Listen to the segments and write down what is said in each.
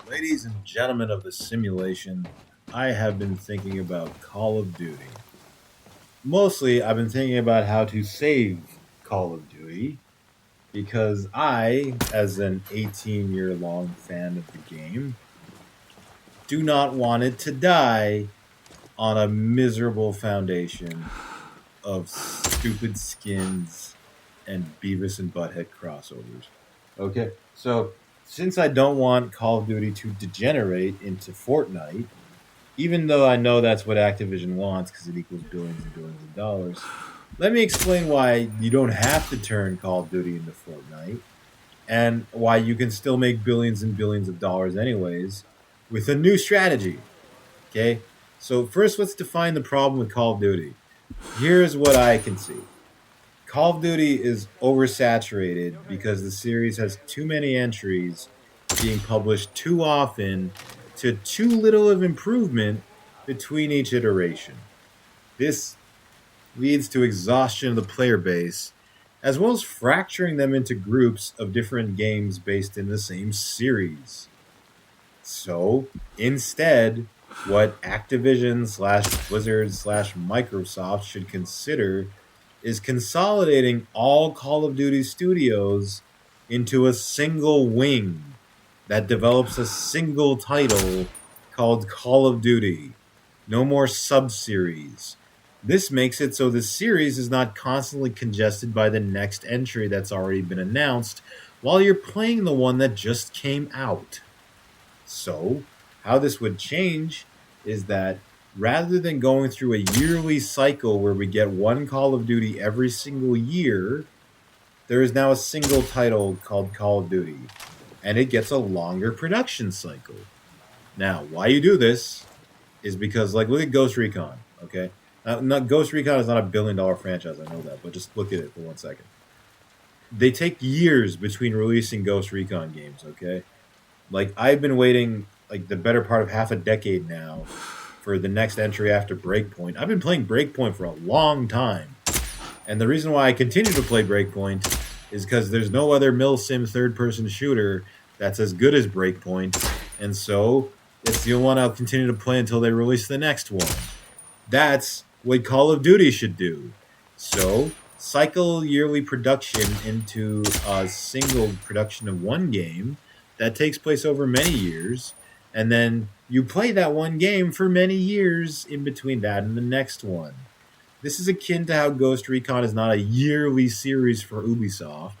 Ladies and gentlemen of the simulation, I have been thinking about Call of Duty. Mostly, I've been thinking about how to save Call of Duty because I, as an 18-year long fan of the game, do not want it to die on a miserable foundation of stupid skins and Beavis and Butthead crossovers. Okay, so since I don't want Call of Duty to degenerate into Fortnite, even though I know that's what Activision wants because it equals billions and billions of dollars, let me explain why you don't have to turn Call of Duty into Fortnite and why you can still make billions and billions of dollars anyways with a new strategy. Okay, so first let's define the problem with Call of Duty. Here's what I can see. Call of Duty is oversaturated because the series has too many entries being published too often to too little of improvement between each iteration. This leads to exhaustion of the player base, as well as fracturing them into groups of different games based in the same series. So, instead, what Activision slash Blizzard slash Microsoft should consider is consolidating all Call of Duty studios into a single wing that develops a single title called Call of Duty. No more sub-series. This makes it so the series is not constantly congested by the next entry that's already been announced while you're playing the one that just came out. So, how this would change is that rather than going through a yearly cycle where we get one Call of Duty every single year, there is now a single title called Call of Duty, and it gets a longer production cycle. Now, why you do this is because, like, look at Ghost Recon, okay? Not Ghost Recon is not $1 billion franchise, I know that, but just look at it for 1 second. They take years between releasing Ghost Recon games, okay? Like, I've been waiting like the better part of half a decade now for the next entry after Breakpoint. I've been playing Breakpoint for a long time. And the reason why I continue to play Breakpoint is because there's no other milsim third-person shooter that's as good as Breakpoint. And so it's the one I'll continue to play until they release the next one. That's what Call of Duty should do. So cycle yearly production into a single production of one game that takes place over many years, and then you play that one game for many years in between that and the next one. This is akin to how Ghost Recon is not a yearly series for Ubisoft.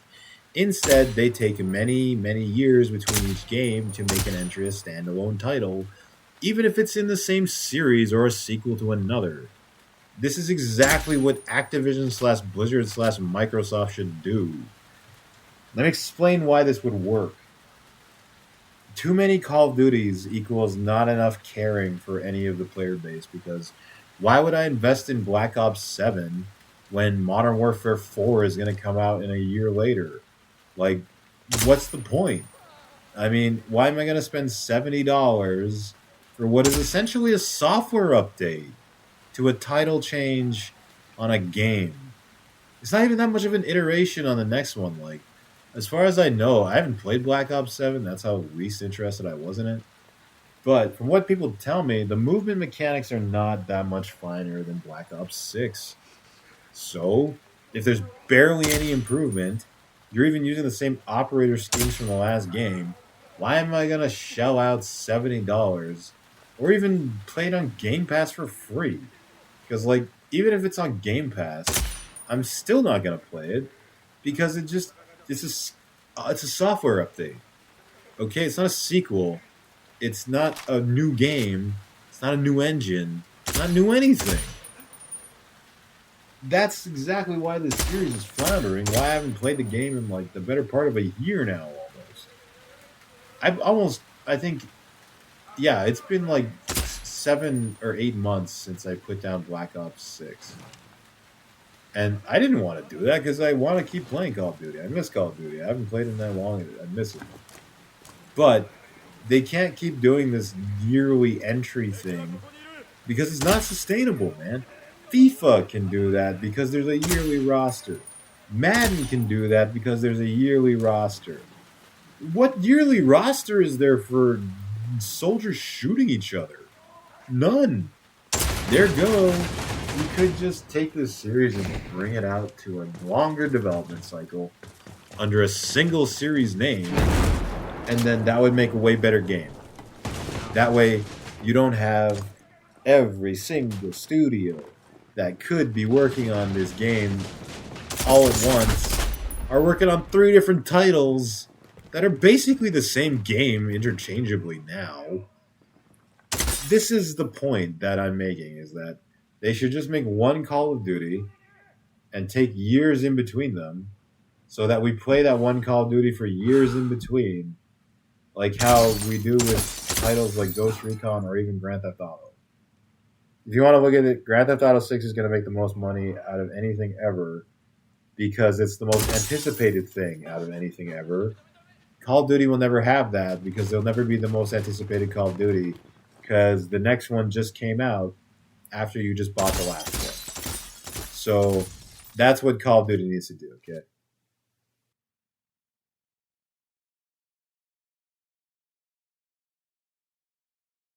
Instead, they take many, many years between each game to make an entry a standalone title, even if it's in the same series or a sequel to another. This is exactly what Activision slash Blizzard slash Microsoft should do. Let me explain why this would work. Too many Call of Duties equals not enough caring for any of the player base, because why would I invest in Black Ops 7 when Modern Warfare 4 is going to come out in a year later? Like, what's the point? I mean, why am I going to spend $70 for what is essentially a software update to a title change on a game? It's not even that much of an iteration on the next one. Like, as far as I know, I haven't played Black Ops 7. That's how least interested I was in it. But from what people tell me, the movement mechanics are not that much finer than Black Ops 6. So, if there's barely any improvement, you're even using the same operator schemes from the last game, why am I going to shell out $70 or even play it on Game Pass for free? Because, like, even if it's on Game Pass, I'm still not going to play it because it's a software update. Okay, it's not a sequel. It's not a new game. It's not a new engine. It's not new anything. That's exactly why this series is floundering. Why I haven't played the game in like the better part of a year now, I think, yeah, it's been like 7 or 8 months since I put down Black Ops 6. And I didn't want to do that because I want to keep playing Call of Duty. I miss Call of Duty. I haven't played in that long. I miss it. But they can't keep doing this yearly entry thing because it's not sustainable, man. FIFA can do that because there's a yearly roster. Madden can do that because there's a yearly roster. What yearly roster is there for soldiers shooting each other. None. There go. You could just take this series and bring it out to a longer development cycle under a single series name, and then that would make a way better game. That way, you don't have every single studio that could be working on this game all at once are working on 3 different titles that are basically the same game interchangeably now. This is the point that I'm making, is that they should just make one Call of Duty and take years in between them so that we play that one Call of Duty for years in between, like how we do with titles like Ghost Recon or even Grand Theft Auto. If you want to look at it, Grand Theft Auto 6 is going to make the most money out of anything ever because it's the most anticipated thing out of anything ever. Call of Duty will never have that because they'll never be the most anticipated Call of Duty because the next one just came out after you just bought the last one. So that's what Call of Duty needs to do, okay?